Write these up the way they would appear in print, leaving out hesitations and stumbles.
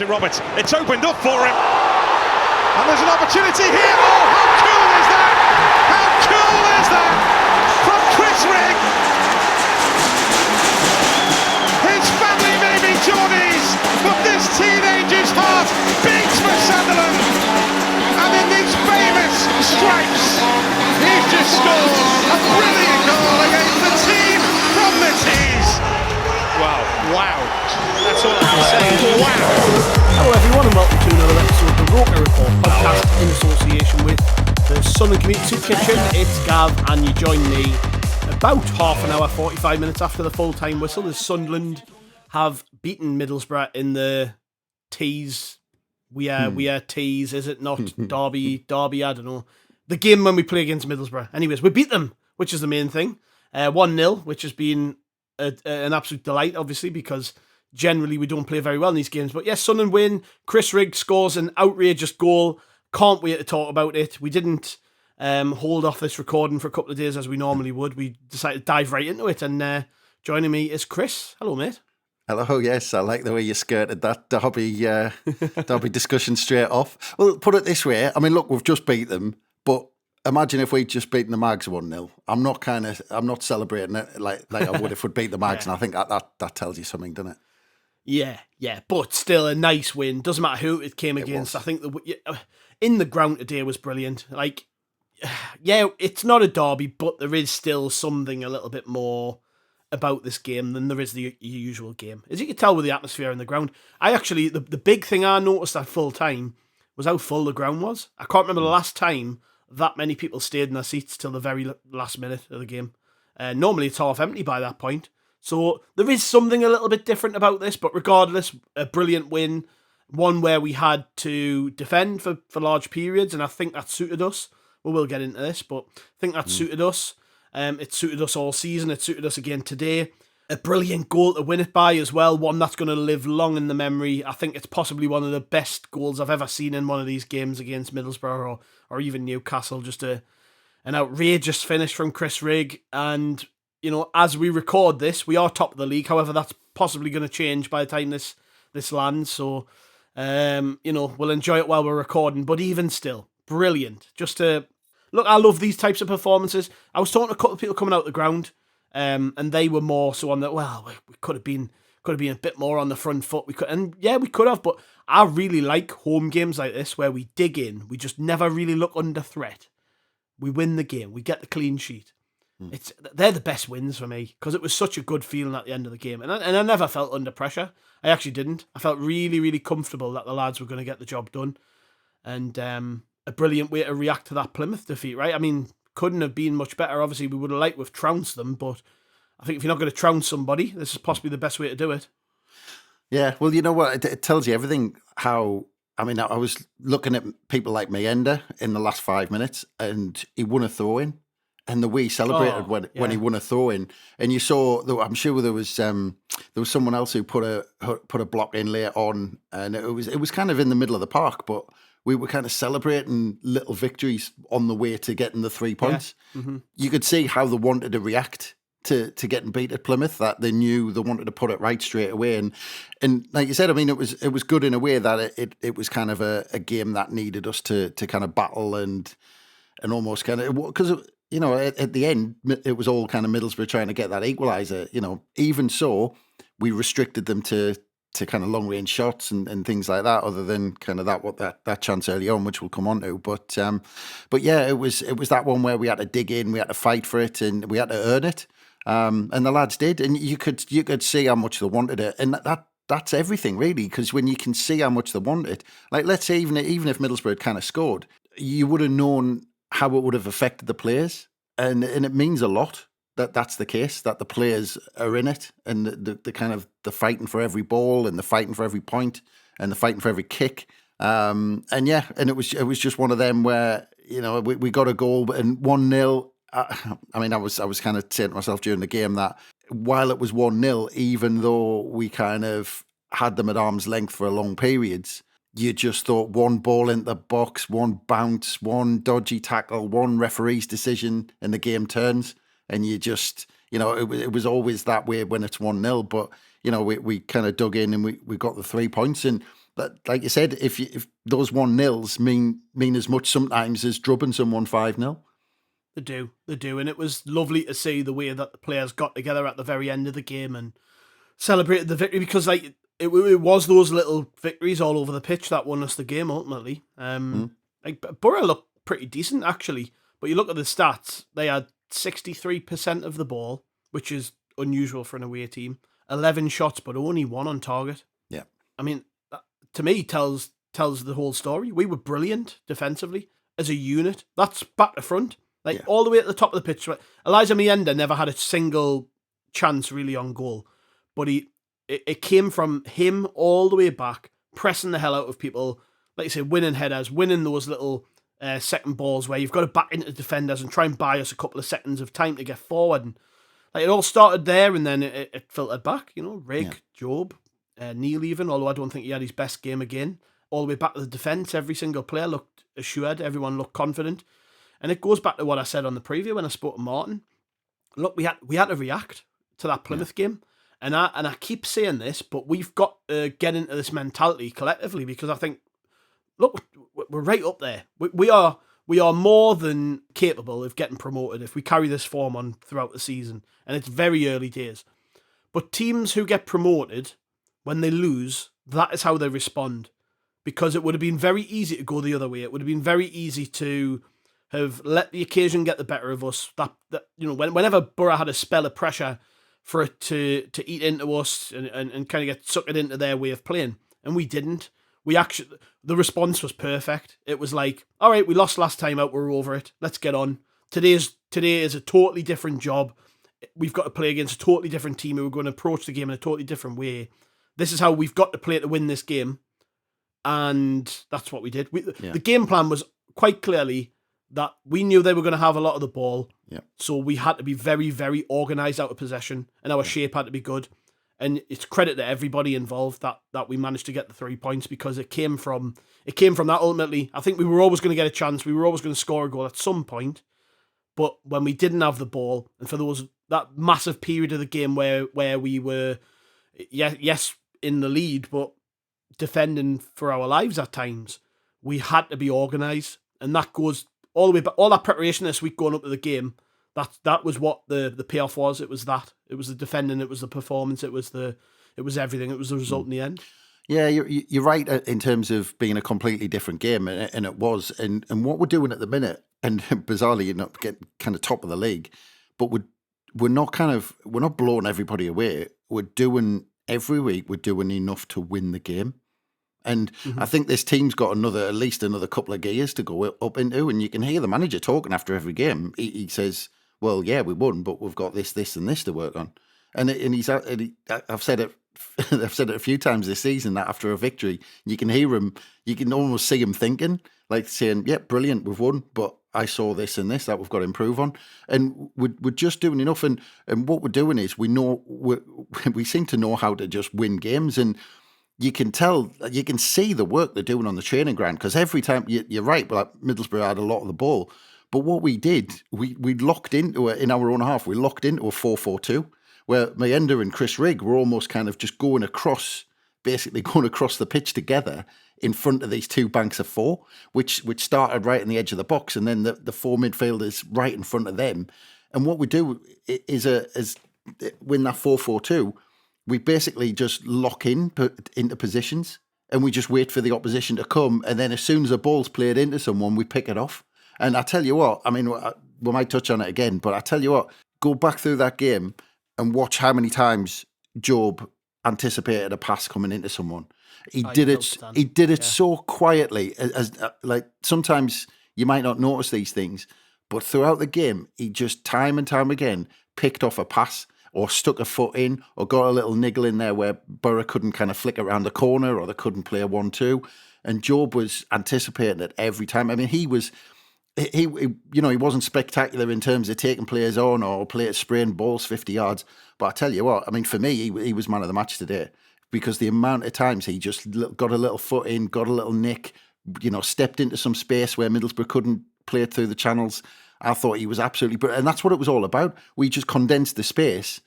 to Roberts. It's opened up for him. And there's an opportunity here. Oh, how cool is that? How cool is that? From Chris Rigg. His family may be Geordies, but this teenager's heart beats for Sunderland. And in these famous stripes, he's just scored a brilliant goal against the team from the tees. Wow. That's all I can say. Wow. Hello everyone and welcome to another episode of the Roker Report podcast in association with the Sunderland Community Soup Kitchen. It's Gav and you join me about half an hour, 45 minutes after the full-time whistle as Sunderland have beaten Middlesbrough in the tees. We are tees, is it not? Derby, I don't know. The game when we play against Middlesbrough. Anyways, we beat them, which is the main thing. 1-0, which has been an absolute delight, obviously, because generally we don't play very well in these games. But yes, Sunderland win. Chris Rigg scores an outrageous goal. Can't wait to talk about it. We didn't hold off this recording for a couple of days as we normally would. We decided to dive right into it. And joining me is Chris. Hello, mate. Hello, yes, I like the way you skirted that derby discussion straight off. Well, put it this way, I mean, look, we've just beat them, but imagine if we'd just beaten the Mags 1-0. I'm not celebrating it like I would if we'd beat the Mags, and I think that tells you something, doesn't it? Yeah, but still a nice win. Doesn't matter who it came against. I think in the ground today was brilliant. Like, yeah, it's not a derby, but there is still something a little bit more about this game than there is the usual game. As you can tell with the atmosphere in the ground. The big thing I noticed at full time was how full the ground was. I can't remember the last time that many people stayed in their seats till the very last minute of the game. Normally it's half empty by that point. So there is something a little bit different about this, but regardless, a brilliant win. One where we had to defend for large periods, and I think that suited us. We will get into this, but I think that suited us. It suited us all season. It suited us again today. A brilliant goal to win it by as well. One that's going to live long in the memory. I think it's possibly one of the best goals I've ever seen in one of these games against Middlesbrough or even Newcastle. Just an outrageous finish from Chris Rigg. And, you know, as we record this, we are top of the league. However, that's possibly going to change by the time this lands. So, you know, we'll enjoy it while we're recording. But even still, brilliant. Look, I love these types of performances. I was talking to a couple of people coming out the ground, and they were more so on that. Well, we could have been a bit more on the front foot. We could have. But I really like home games like this where we dig in. We just never really look under threat. We win the game. We get the clean sheet. They're the best wins for me because it was such a good feeling at the end of the game, and I never felt under pressure. I actually didn't. I felt really, really comfortable that the lads were going to get the job done, and a brilliant way to react to that Plymouth defeat, right? I mean, couldn't have been much better. Obviously, we would have liked to have trounced them, but I think if you're not going to trounce somebody, this is possibly the best way to do it. Yeah, well, you know what? It tells you everything how... I mean, I was looking at people like Mayenda in the last 5 minutes, and he won a throw-in, and the way he celebrated when he won a throw-in, and you saw, I'm sure there was someone else who put a block in later on, and it was kind of in the middle of the park, but we were kind of celebrating little victories on the way to getting the 3 points. Yeah. Mm-hmm. You could see how they wanted to react to getting beat at Plymouth, that they knew they wanted to put it right straight away. And like you said, I mean, it was good in a way that it was kind of a game that needed us to kind of battle and almost kind of, because, you know, at the end, it was all kind of Middlesbrough trying to get that equaliser. You know, even so, we restricted them to kind of long range shots and things like that, other than kind of that chance early on, which we'll come on to. But yeah, it was that one where we had to dig in, we had to fight for it, and we had to earn it. And the lads did, and you could see how much they wanted it, and that's everything really. Because when you can see how much they want it, like let's say even if Middlesbrough had kind of scored, you would have known how it would have affected the players, and it means a lot. That's the case, that the players are in it, and the kind of the fighting for every ball, and the fighting for every point, and the fighting for every kick. And it was just one of them where, you know, we got a goal and 1-0. I mean, I was kind of saying to myself during the game that while it was 1-0, even though we kind of had them at arm's length for a long periods, you just thought one ball into the box, one bounce, one dodgy tackle, one referee's decision, and the game turns. And you just, you know, it was always that way when it's 1-0. But, you know, we kind of dug in and we got the 3 points. And But like you said, if those 1-0s mean as much sometimes as drubbing someone 5-0. They do. And it was lovely to see the way that the players got together at the very end of the game and celebrated the victory, because like it was those little victories all over the pitch that won us the game ultimately. Like Boro looked pretty decent actually, but you look at the stats, they had 63% of the ball, which is unusual for an away team. 11 shots, but only 1 on target. Yeah. I mean, that, to me, tells the whole story. We were brilliant defensively as a unit. That's back to front. Like, all the way at the top of the pitch. Elijah Mienda never had a single chance really on goal. But it came from him all the way back, pressing the hell out of people. Like you say, winning headers, winning those little second balls where you've got to back into defenders and try and buy us a couple of seconds of time to get forward. And like, it all started there, and then it filtered back. You know, Rigg, Job, Neil even, although I don't think he had his best game again. All the way back to the defence, every single player looked assured, everyone looked confident. And it goes back to what I said on the preview when I spoke to Martin. Look, we had to react to that Plymouth game. And I keep saying this, but we've got to get into this mentality collectively, because I think, look, we're right up there. We are more than capable of getting promoted if we carry this form on throughout the season. And it's very early days. But teams who get promoted, when they lose, that is how they respond. Because it would have been very easy to go the other way. It would have been very easy to have let the occasion get the better of us. That you know, whenever Boro had a spell of pressure for it to eat into us and kind of get sucked into their way of playing, and we didn't. The response was perfect. It was like, all right, we lost last time out, we're over it. Let's get on. Today is a totally different job. We've got to play against a totally different team who are going to approach the game in a totally different way. This is how we've got to play to win this game. And that's what we did. The game plan was quite clearly that we knew they were going to have a lot of the ball. Yeah. So we had to be very, very organised out of possession, and our shape had to be good. And it's credit to everybody involved that we managed to get the 3 points, because it came from that ultimately. I think we were always going to get a chance. We were always going to score a goal at some point. But when we didn't have the ball, and for that massive period of the game where we were, yes, in the lead, but defending for our lives at times, we had to be organised. And that goes all the way back. All that preparation this week going up to the game, that was what the payoff was. It was that. It was the defending. It was the performance. It was everything. It was the result in the end. Yeah, you're right in terms of being a completely different game, and it was. And what we're doing at the minute, and bizarrely, you're not getting kind of top of the league, but we're not blowing everybody away. We're doing every week. We're doing enough to win the game. And I think this team's got at least another couple of gears to go up into, and you can hear the manager talking after every game. He says, "Well, yeah, we won, but we've got this, and this to work on." I've said it a few times this season that after a victory, you can hear him, you can almost see him thinking, like saying, "Yeah, brilliant, we've won, but I saw this and this that we've got to improve on," and we're just doing enough. And what we're doing is we seem to know how to just win games. And you can see the work they're doing on the training ground, because every time, you're right, but Middlesbrough had a lot of the ball. But what we did, we locked into it in our own half. We locked into a 4-4-2, where Mienda and Chris Rigg were almost kind of just going across the pitch together in front of these two banks of four, which started right in the edge of the box, and then the four midfielders right in front of them. And what we do is win that 4-4-2. We basically just lock into positions, and we just wait for the opposition to come. And then as soon as the ball's played into someone, we pick it off. And I tell you what, I mean, we might touch on it again, but I tell you what, go back through that game and watch how many times Job anticipated a pass coming into someone. He did it so quietly, as like sometimes you might not notice these things, but throughout the game, he just time and time again picked off a pass, or stuck a foot in, or got a little niggle in there where Boro couldn't kind of flick around the corner, or they couldn't play a 1-2. And Job was anticipating it every time. I mean, he wasn't spectacular in terms of taking players on or spraying balls 50 yards. But I tell you what, I mean, for me, he was man of the match today, because the amount of times he just got a little foot in, got a little nick, stepped into some space where Middlesbrough couldn't play it through the channels. I thought he was absolutely brilliant. And that's what it was all about. We just condensed the space,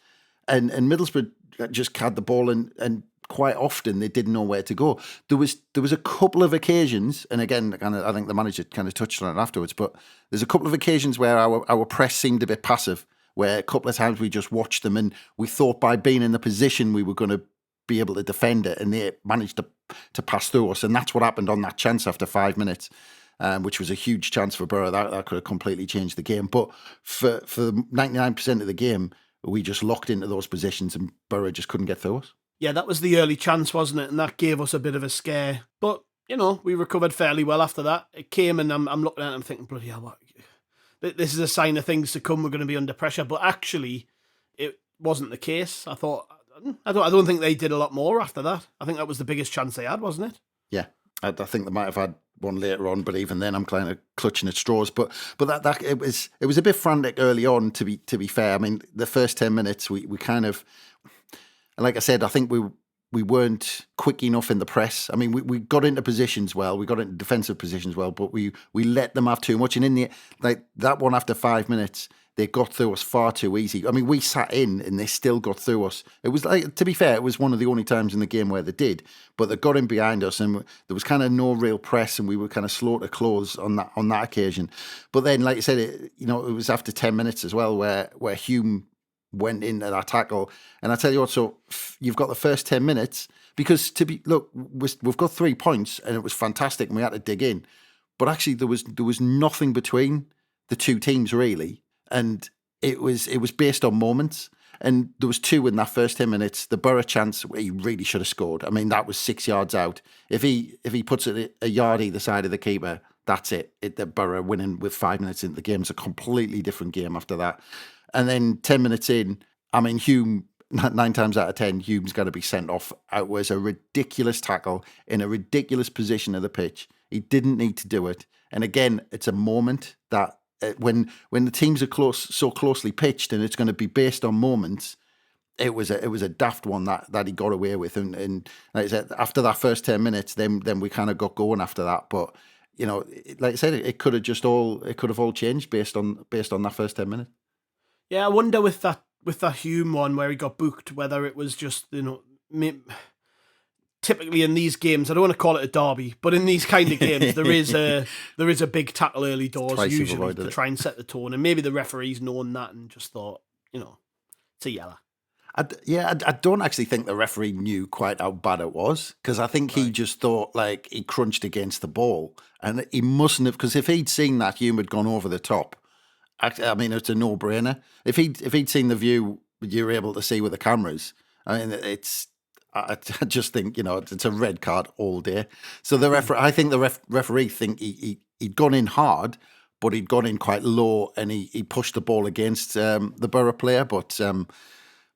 and Middlesbrough just had the ball, and quite often they didn't know where to go. There was a couple of occasions, and again, I think the manager kind of touched on it afterwards, but there's a couple of occasions where our press seemed a bit passive, where a couple of times we just watched them and we thought by being in the position we were going to be able to defend it, and they managed to pass through us, and that's what happened on that chance after 5 minutes. Which was a huge chance for Boro. That could have completely changed the game. But for 99% of the game, we just locked into those positions and Boro just couldn't get through us. Yeah, that was the early chance, wasn't it? And that gave us a bit of a scare. But, we recovered fairly well after that. It came and I'm looking at it and I'm thinking, bloody hell, what? This is a sign of things to come. We're going to be under pressure. But actually, it wasn't the case. I don't think they did a lot more after that. I think that was the biggest chance they had, wasn't it? Yeah, I think they might have had one later on, but even then I'm kind of clutching at straws. But that it was a bit frantic early on, to be fair. I mean, the first 10 minutes we kind of, like I said, I think we weren't quick enough in the press. I mean, we got into positions well, we got into defensive positions well, but we let them have too much. And in the that one after 5 minutes, they got through us far too easy. I mean, we sat in and they still got through us. It was to be fair, it was one of the only times in the game where they did, but they got in behind us and there was kind of no real press and we were kind of slow to close on that occasion. But then, like I said, it was after 10 minutes as well where Hume went into that tackle. And I tell you what, so you've got the first 10 minutes because we've got 3 points and it was fantastic and we had to dig in. But actually there was nothing between the two teams really. And it was based on moments. And there was 2 in that first 10 minutes. The Boro chance, he really should have scored. I mean, that was 6 yards out. If he puts it a yard either side of the keeper, that's it. The Boro winning with 5 minutes into the game. It's a completely different game after that. And then 10 minutes in, I mean, Hume, 9 times out of 10, Hume's got to be sent off. It was a ridiculous tackle in a ridiculous position of the pitch. He didn't need to do it. And again, it's a moment that when the teams are so closely pitched and it's going to be based on moments, it was a daft one that he got away with. And like I said, after that first 10 minutes, then we kind of got going after that. But like I said, it could have all changed based on that first 10 minutes. Yeah, I wonder with that Hume one where he got booked, whether it was just typically in these games, I don't want to call it a derby, but in these kind of games, there is a big tackle early doors usually to try and set the tone, and maybe the referee's known that and just thought, it's a yellow. I don't actually think the referee knew quite how bad it was, because I think he just thought like he crunched against the ball, and he mustn't have, because if he'd seen that Hume had gone over the top, I mean, it's a no-brainer. If he'd seen the view you're able to see with the cameras, I mean, I just think, it's a red card all day. So I think the referee think he'd gone in hard, but he'd gone in quite low and he pushed the ball against the Boro player. But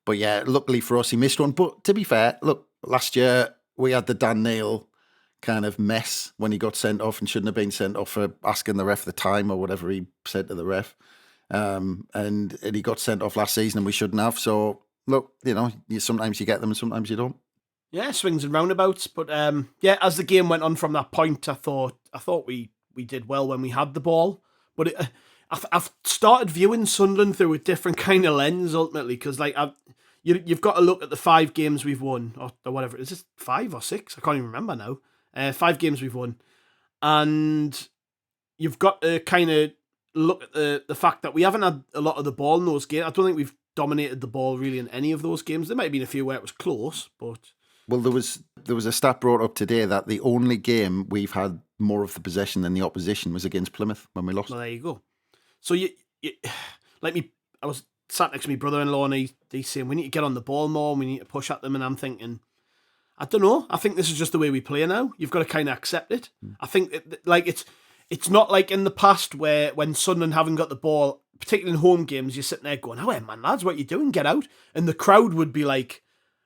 yeah, luckily for us, he missed one. But to be fair, look, last year we had the Dan Neil kind of mess when he got sent off and shouldn't have been sent off for asking the ref the time or whatever he said to the ref. And he got sent off last season and we shouldn't have. So look, sometimes you get them and sometimes you don't. Yeah, swings and roundabouts. But as the game went on from that point, I thought we did well when we had the ball. But I've started viewing Sunderland through a different kind of lens ultimately, because you've got to look at the 5 games we've won or whatever. Is this 5 or 6? I can't even remember now. 5 games we've won, and you've got to kind of look at the fact that we haven't had a lot of the ball in those games. I don't think we've dominated the ball really in any of those games. There might have been a few where it was close, but. Well, there was a stat brought up today that the only game we've had more of the possession than the opposition was against Plymouth when we lost. Well, there you go. So you I was sat next to my brother-in-law and he's saying we need to get on the ball more, we need to push at them, and I'm thinking, I don't know. I think this is just the way we play now. You've got to kind of accept it. I think it's not like in the past where when Sunderland haven't got the ball, particularly in home games, you're sitting there going, "Oh, man, lads, what are you doing? Get out!" And the crowd would be like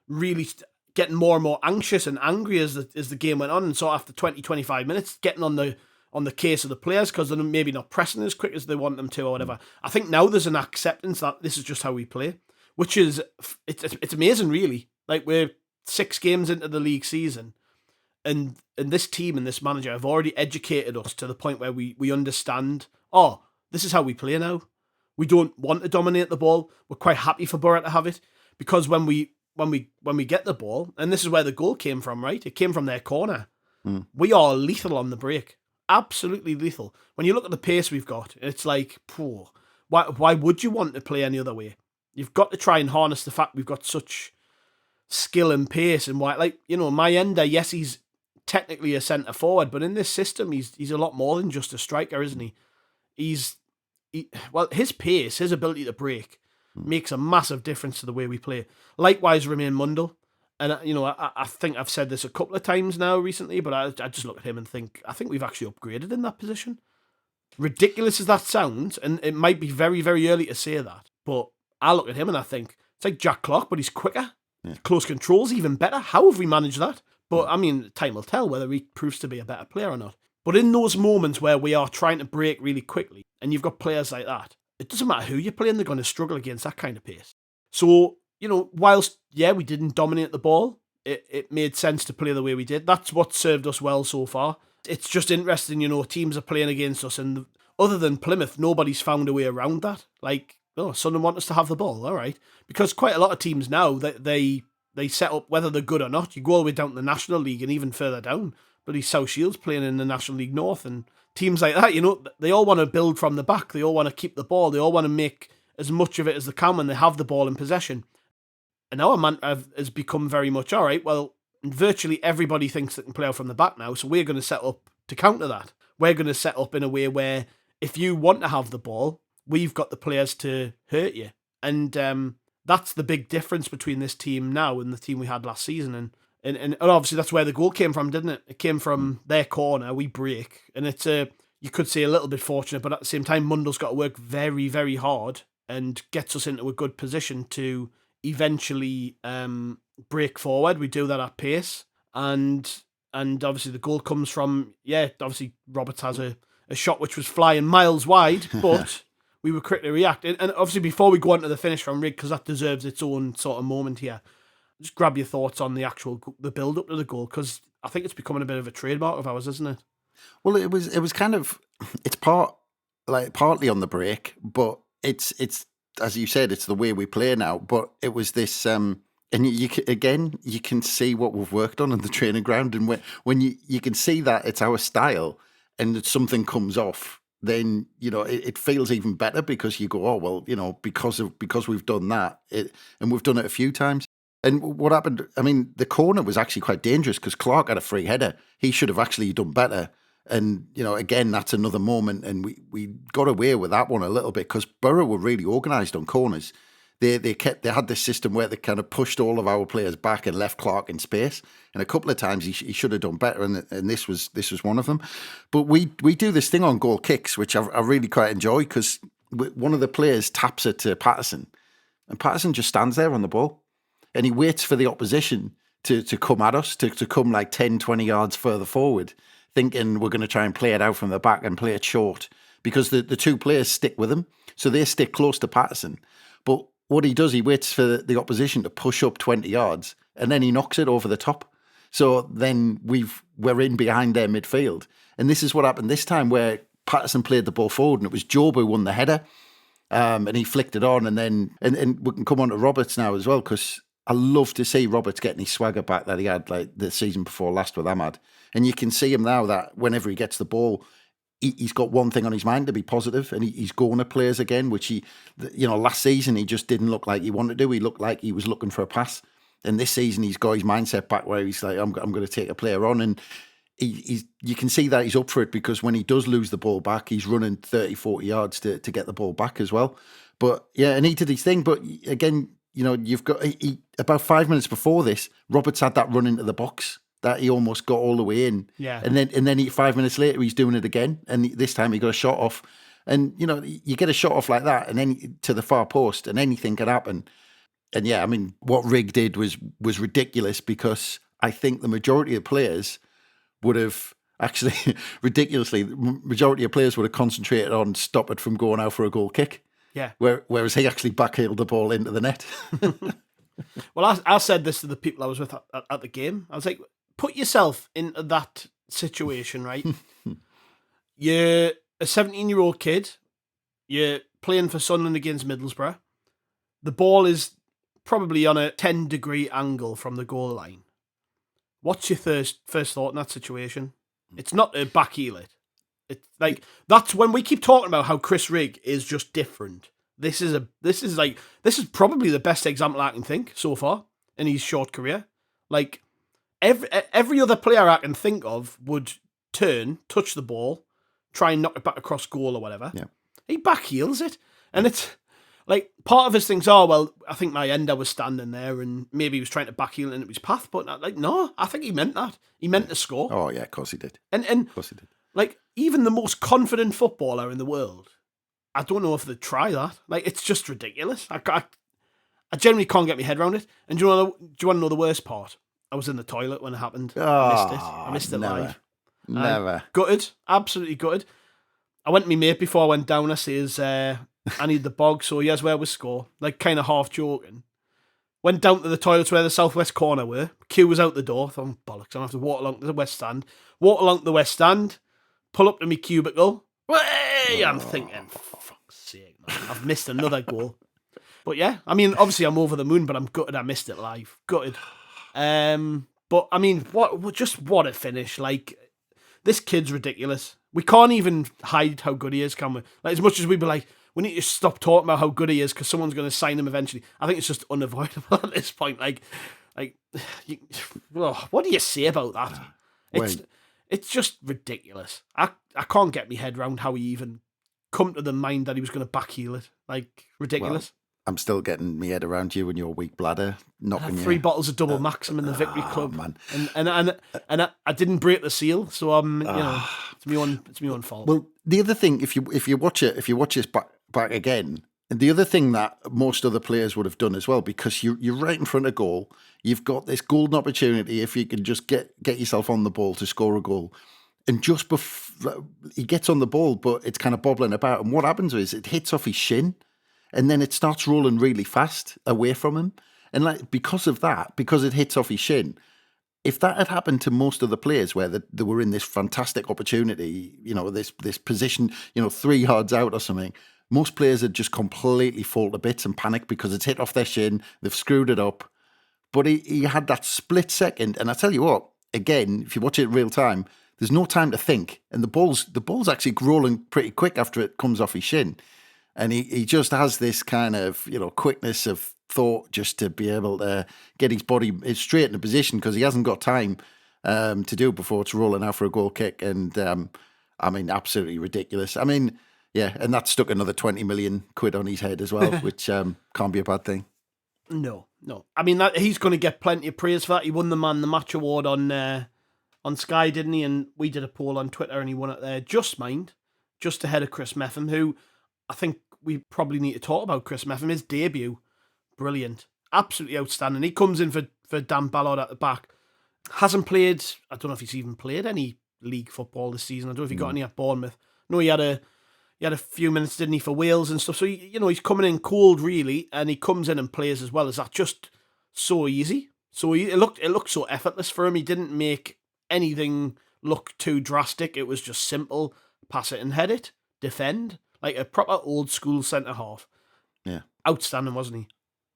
really getting more and more anxious and angry as the game went on. And so after 20-25 minutes, getting on the case of the players because they're maybe not pressing as quick as they want them to or whatever. I think now there's an acceptance that this is just how we play, which is it's amazing, really. Like, we're 6 games into the league season, and this team and this manager have already educated us to the point where we understand, this is how we play now. We don't want to dominate the ball. We're quite happy for Boro to have it, because when we when we get the ball, and this is where the goal came from, right? It came from their corner. We are lethal on the break. Absolutely lethal. When you look at the pace we've got, it's like, why would you want to play any other way? You've got to try and harness the fact we've got such skill and pace, and why, like, you know, Mayenda, yes, he's technically a centre forward, but in this system, he's a lot more than just a striker, isn't he? Well, his pace, his ability to break makes a massive difference to the way we play. Likewise, Romaine Mundle. And, you know, I think I've said this a couple of times now recently, but I just look at him and think, I think we've actually upgraded in that position. Ridiculous as that sounds, and it might be very, very early to say that, but I look at him and I think, it's like Jack Clarke, but he's quicker. Yeah. Close control's even better. How have we managed that? But, I mean, time will tell whether he proves to be a better player or not. But in those moments where we are trying to break really quickly, and you've got players like that, it doesn't matter who you're playing, they're going to struggle against that kind of pace. So, you know, whilst, yeah, we didn't dominate the ball, it made sense to play the way we did. That's what served us well so far. It's just interesting, you know, teams are playing against us, and other than Plymouth, nobody's found a way around that. Like, Sunderland want us to have the ball, all right. Because quite a lot of teams now, they set up, whether they're good or not, you go all the way down to the National League and even further down. But South Shields playing in the National League North, and teams like that, you know, they all want to build from the back. They all want to keep the ball. They all want to make as much of it as they can when they have the ball in possession. And our mantra has become very much, all right, well, virtually everybody thinks they can play out from the back now, so we're going to set up to counter that. We're going to set up in a way where if you want to have the ball, we've got the players to hurt you. And that's the big difference between this team now and the team we had last season. And obviously that's where the goal came from, didn't it? It came from their corner, we break. And it's, you could say, a little bit fortunate, but at the same time, Mundle's got to work very, very hard and gets us into a good position to eventually break forward. We do that at pace. And obviously the goal comes from, obviously Roberts has a shot which was flying miles wide, but we were quick to react. And obviously before we go on to the finish from Rigg, because that deserves its own sort of moment here, just grab your thoughts on the build up to the goal, because I think it's becoming a bit of a trademark of ours, isn't it? Well, it was kind of, it's partly on the break, but it's as you said, it's the way we play now. But it was this, and you can see what we've worked on the training ground, and when you can see that it's our style, and that something comes off, then, you know, it feels even better, because you go, oh well, you know, because we've done that, and we've done it a few times. And what happened, I mean, the corner was actually quite dangerous, because Clarke had a free header. He should have actually done better. And, you know, again, that's another moment. And we got away with that one a little bit, because Boro were really organised on corners. They had this system where they kind of pushed all of our players back and left Clarke in space. And a couple of times he should have done better. And this was one of them. But we do this thing on goal kicks, which I really quite enjoy, because one of the players taps it to Patterson. And Patterson just stands there on the ball. And he waits for the opposition to come at us, to come like 10, 20 yards further forward, thinking we're going to try and play it out from the back and play it short, because the two players stick with him. So they stick close to Patterson. But what he does, he waits for the opposition to push up 20 yards, and then he knocks it over the top. So then we're in behind their midfield. And this is what happened this time, where Patterson played the ball forward, and it was Job who won the header. And he flicked it on, and then and we can come on to Roberts now as well, because I love to see Roberts getting his swagger back that he had like the season before last with Ahmad. And you can see him now that whenever he gets the ball, he's got one thing on his mind, to be positive, and he's going to players again, which last season he just didn't look like he wanted to do. He looked like he was looking for a pass. And this season he's got his mindset back where he's like, I'm going to take a player on. And you can see that he's up for it, because when he does lose the ball back, he's running 30, 40 yards to get the ball back as well. But yeah, and he did his thing. But again, you know, you've got about 5 minutes before this, Roberts had that run into the box that he almost got all the way in. Yeah. And then 5 minutes later, he's doing it again. And this time he got a shot off. And, you know, you get a shot off like that and then to the far post, and anything can happen. And yeah, I mean, what Rigg did was ridiculous, because I think the majority of players would have actually, ridiculously, the majority of players would have concentrated on stop it from going out for a goal kick. Yeah. Whereas he actually backheeled the ball into the net. Well, I said this to the people I was with at the game. I was like, put yourself into that situation, right? You're a 17-year-old kid. You're playing for Sunderland against Middlesbrough. The ball is probably on a 10-degree angle from the goal line. What's your first thought in that situation? It's not a back heel it. It's like, that's when we keep talking about how Chris Rigg is just different. This is probably the best example I can think so far in his short career. Like, every other player I can think of would turn, touch the ball, try and knock it back across goal or whatever. Yeah. He back heels it. And it's like, part of his things are, well, I think my ender was standing there and maybe he was trying to back heel into his path, but like, no, I think he meant that. He meant to score. Oh, yeah, of course he did. And of course he did. Like, even the most confident footballer in the world, I don't know if they'd try that. Like, it's just ridiculous. I generally can't get my head around it. And do you want to know the worst part? I was in the toilet when it happened. I missed it never. live. Never. Gutted. Absolutely gutted. I went to my mate before I went down. I says, I need the bog, so here's where we score. Like, kind of half joking. Went down to the toilets where the southwest corner were. Queue was out the door. Thought, bollocks, I have to walk along to the west stand. Walk along to the west stand. Pull up to my cubicle. Way! I'm thinking, for fuck's sake, man, I've missed another goal. But yeah, I mean, obviously I'm over the moon, but I'm gutted I missed it live. Gutted. But I mean, what a finish. Like, this kid's ridiculous. We can't even hide how good he is, can we? Like, as much as we'd be like, we need to stop talking about how good he is because someone's going to sign him eventually. I think it's just unavoidable at this point. What do you say about that? It's just ridiculous. I can't get my head around how he even come to the mind that he was going to backheel it. Like, ridiculous. Well, I'm still getting my head around you and your weak bladder knocking you. 3 bottles of double Maxim in the Victory Club, man. And I didn't break the seal, so it's my own fault. Well, the other thing, if you watch this back again, and the other thing that most other players would have done as well, because you're right in front of goal, you've got this golden opportunity if you can just get yourself on the ball to score a goal. And just before he gets on the ball, but it's kind of bobbling about, and what happens is it hits off his shin. And then it starts rolling really fast away from him. And like, because of that, because it hits off his shin, if that had happened to most of the players where they were in this fantastic opportunity, this position, 3 yards out or something, most players would just completely fall to bits and panic because it's hit off their shin, they've screwed it up. But he had that split second. And I tell you what, again, if you watch it in real time, there's no time to think. And the ball's actually rolling pretty quick after it comes off his shin. And he just has this kind of, quickness of thought just to be able to get his body straight into position because he hasn't got time to do it before it's rolling out for a goal kick. And, absolutely ridiculous. I mean, yeah, and that stuck another 20 million quid on his head as well, which can't be a bad thing. No. I mean, he's going to get plenty of praise for that. He won the Man the Match award on Sky, didn't he? And we did a poll on Twitter and he won it there. Just ahead of Chris Mepham, who... I think we probably need to talk about Chris Mepham. His debut, brilliant. Absolutely outstanding. He comes in for Dan Ballard at the back. Hasn't played, I don't know if he's even played any league football this season. I don't know if he got any at Bournemouth. No, he had a few minutes, didn't he, for Wales and stuff. So, he's coming in cold, really, and he comes in and plays as well. Is that just so easy? It looked so effortless for him. He didn't make anything look too drastic. It was just simple. Pass it and head it. Defend. Like a proper old school centre half. Yeah, outstanding, wasn't he?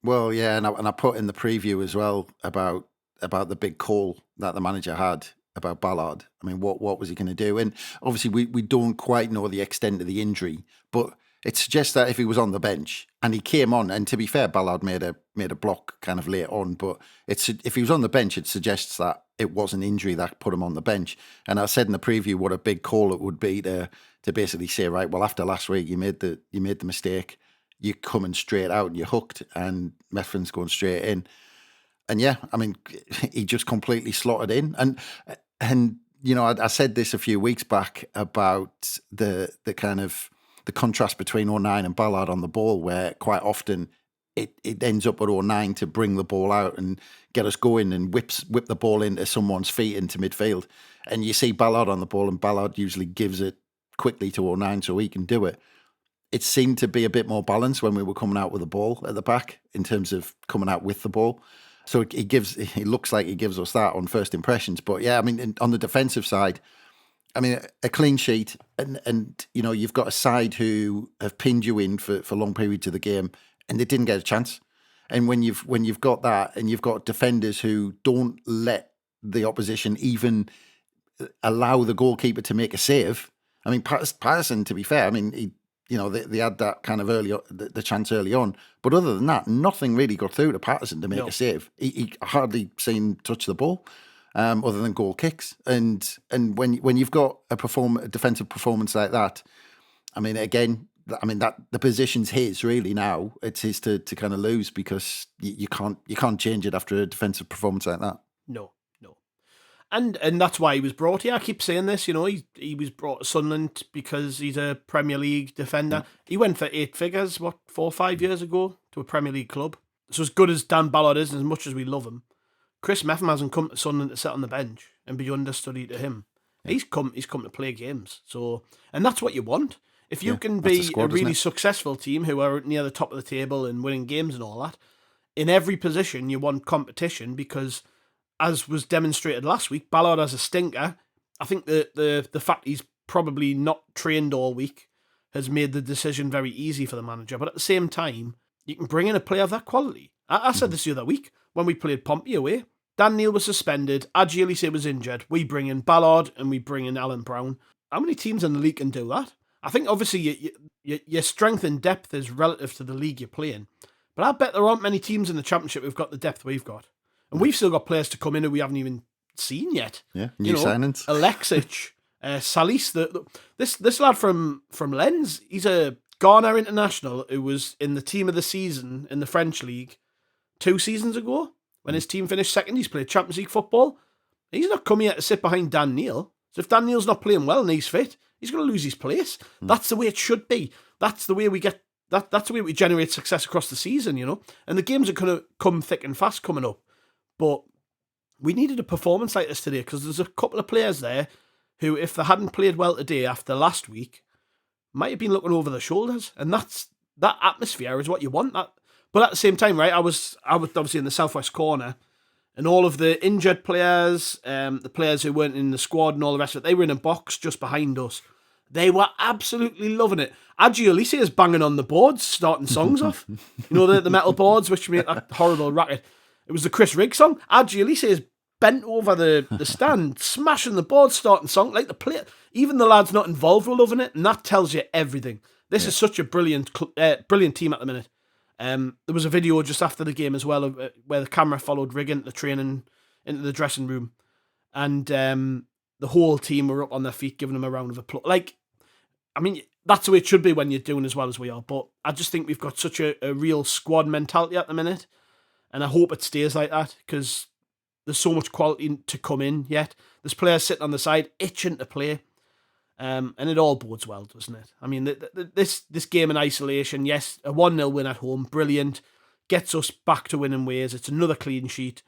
Well, yeah, and I put in the preview as well about the big call that the manager had about Ballard. I mean, what was he going to do? And obviously, we don't quite know the extent of the injury, but it suggests that if he was on the bench and he came on, and to be fair, Ballard made a block kind of late on, but if he was on the bench, it suggests that it was an injury that put him on the bench. And I said in the preview what a big call it would be to basically say, right, well, after last week, you made the mistake, you're coming straight out and you're hooked, and Mepham's going straight in. And yeah, I mean, he just completely slotted in. And I said this a few weeks back about the kind of the contrast between 09 and Ballard on the ball, where quite often it ends up at 09 to bring the ball out and get us going and whip the ball into someone's feet into midfield. And you see Ballard on the ball, and Ballard usually gives it quickly to 09 so he can do it. It seemed to be a bit more balanced when we were coming out with the ball at the back in terms of coming out with the ball. So it looks like he gives us that on first impressions. But yeah, I mean, on the defensive side, I mean, a clean sheet, and you've got a side who have pinned you in for long periods of the game, and they didn't get a chance. And when you've got that, and you've got defenders who don't let the opposition even allow the goalkeeper to make a save. I mean, Patterson, to be fair, I mean, they had that kind of the chance early on, but other than that, nothing really got through to Patterson to make a save. He hardly seen him touch the ball, other than goal kicks. And when you've got a defensive performance like that, I mean, again, that the position's his really now. It's his to kind of lose, because you can't change it after a defensive performance like that. No. And that's why he was brought here. I keep saying this, he was brought to Sunderland because he's a Premier League defender. He went for 8 figures, 4 or 5 years ago, to a Premier League club. So as good as Dan Ballard is, and as much as we love him, Chris Mepham hasn't come to Sunderland to sit on the bench and be understudy to him. Yeah. He's come to play games. So, and that's what you want. If you can be a really successful team who are near the top of the table and winning games and all that, in every position you want competition, because as was demonstrated last week, Ballard has a stinker. I think the fact he's probably not trained all week has made the decision very easy for the manager. But at the same time, you can bring in a player of that quality. I said this the other week when we played Pompey away. Dan Neil was suspended. Adji Elise was injured. We bring in Ballard and we bring in Alan Brown. How many teams in the league can do that? I think obviously your strength and depth is relative to the league you're playing. But I bet there aren't many teams in the Championship who've got the depth we've got. And we've still got players to come in who we haven't even seen yet. Yeah, new signings. Alexic, Salis, this lad from Lens, he's a Ghana international who was in the team of the season in the French league 2 seasons ago. When his team finished second, he's played Champions League football. He's not come here to sit behind Dan Neil. So if Dan Neil's not playing well and he's fit, he's going to lose his place. That's the way it should be. That's the way we get that's the way we generate success across the season, And the games are going to come thick and fast coming up. But we needed a performance like this today, because there's a couple of players there who, if they hadn't played well today after last week, might have been looking over their shoulders. And that atmosphere is what you want. But at the same time, right, I was obviously in the southwest corner, and all of the injured players, the players who weren't in the squad and all the rest of it, they were in a box just behind us. They were absolutely loving it. Adji Elise is banging on the boards, starting songs off. The metal boards, which made that horrible racket. It was the Chris Rigg song. Adji Elise is bent over the stand, smashing the board, starting song. Like the player, even the lads not involved were loving it, and that tells you everything. This is such a brilliant team at the minute. There was a video just after the game as well where the camera followed Rigg into the training, into the dressing room, and the whole team were up on their feet giving him a round of applause. That's the way it should be when you're doing as well as we are. But I just think we've got such a real squad mentality at the minute. And I hope it stays like that, because there's so much quality to come in yet. There's players sitting on the side itching to play. And it all bodes well, doesn't it? I mean, this game in isolation, yes, a 1-0 win at home, brilliant. Gets us back to winning ways. It's another clean sheet.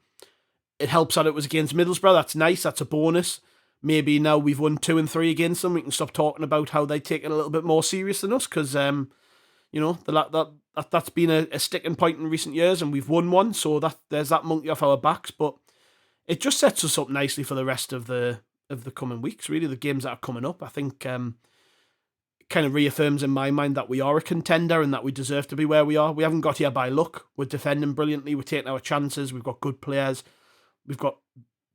It helps that it was against Middlesbrough. That's nice. That's a bonus. Maybe now we've won 2 and 3 against them, we can stop talking about how they take it a little bit more serious than us, because that's been a sticking point in recent years, and we've won one, so there's that monkey off our backs. But it just sets us up nicely for the rest of the coming weeks. Really, the games that are coming up, I think, kind of reaffirms in my mind that we are a contender and that we deserve to be where we are. We haven't got here by luck. We're defending brilliantly. We're taking our chances. We've got good players. We've got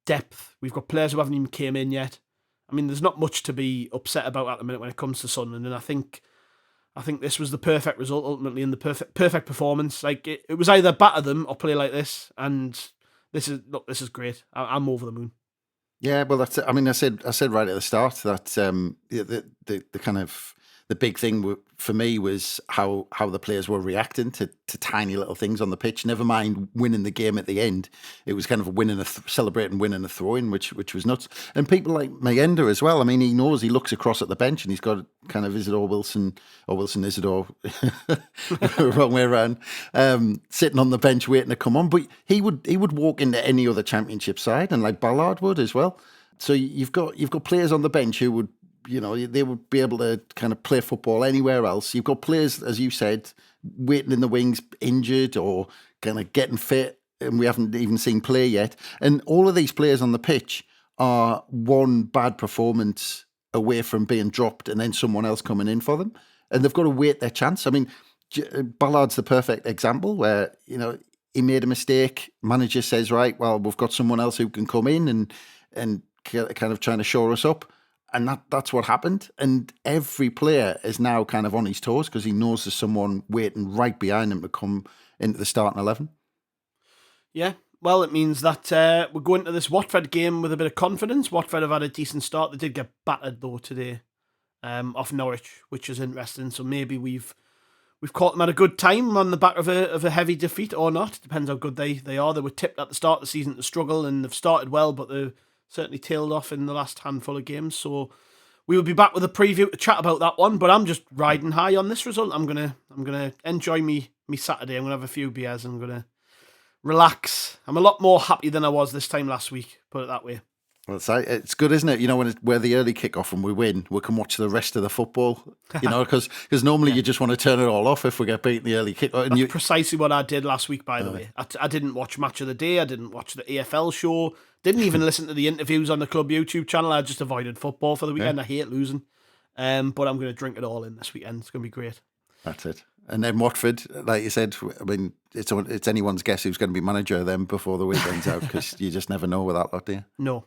depth. We've got players who haven't even came in yet. I mean, there's not much to be upset about at the minute when it comes to Sunderland, and I think this was the perfect result ultimately, and the perfect performance. Like it was either batter them or play like this, and this is great. I'm over the moon. Yeah, well, that's it. I mean, I said right at the start that the kind of the big thing for me was how the players were reacting to tiny little things on the pitch. Never mind winning the game at the end. It was kind of celebrating winning a throw-in, which was nuts. And people like Mayenda as well. I mean, he looks across at the bench and he's got kind of Isidore Wilson, or Wilson Isidore, wrong way around, sitting on the bench waiting to come on. But he would walk into any other Championship side, and like Ballard would as well. So you've got players on the bench who would, they would be able to kind of play football anywhere else. You've got players, as you said, waiting in the wings, injured or kind of getting fit, and we haven't even seen play yet. And all of these players on the pitch are one bad performance away from being dropped and then someone else coming in for them. And they've got to wait their chance. I mean, Ballard's the perfect example where, he made a mistake. Manager says, right, well, we've got someone else who can come in and kind of trying to shore us up. And that's what happened. And every player is now kind of on his toes because he knows there's someone waiting right behind him to come into the starting 11. Yeah, well, it means that we're going into this Watford game with a bit of confidence. Watford have had a decent start. They did get battered, though, today off Norwich, which is interesting. So maybe we've caught them at a good time on the back of a heavy defeat or not. Depends how good they are. They were tipped at the start of the season to struggle, and they've started well, but they've certainly tailed off in the last handful of games. So we will be back with a preview to chat about that one. But I'm just riding high on this result. I'm gonna enjoy me Saturday. I'm gonna have a few beers. I'm gonna relax. I'm a lot more happy than I was this time last week. Put it that way. Well, it's good, isn't it? You know, when we're the early kick-off and we win, we can watch the rest of the football, you know, because normally you just want to turn it all off if we get beaten the early kick-off. That's precisely what I did last week, by the way. I didn't watch Match of the Day. I didn't watch the AFL show. Didn't even listen to the interviews on the club YouTube channel. I just avoided football for the weekend. I hate losing. But I'm going to drink it all in this weekend. It's going to be great. That's it. And then Watford, like you said, I mean, it's anyone's guess who's going to be manager of them before the weekend's out because you just never know with that lot, do you? No.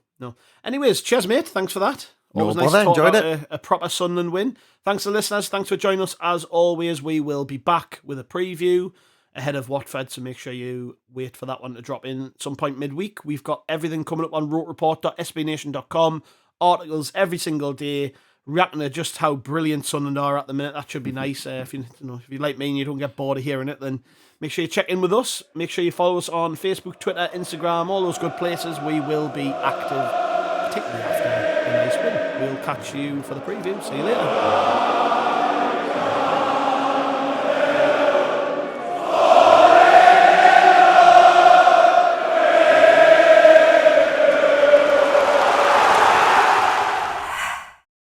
Anyways, cheers, mate. Thanks for that. Always nice to talk about a proper Sunderland win. Thanks to listeners. Thanks for joining us. As always, we will be back with a preview ahead of Watford, so make sure you wait for that one to drop in at some point midweek. We've got everything coming up on rokereport.sbnation.com. Articles every single day, reacting to just how brilliant Sunderland are at the minute. That should be nice. If you like me and you don't get bored of hearing it, then make sure you check in with us. Make sure you follow us on Facebook, Twitter, Instagram, all those good places. We will be active, particularly after a nice win. We'll catch you for the preview. See you later.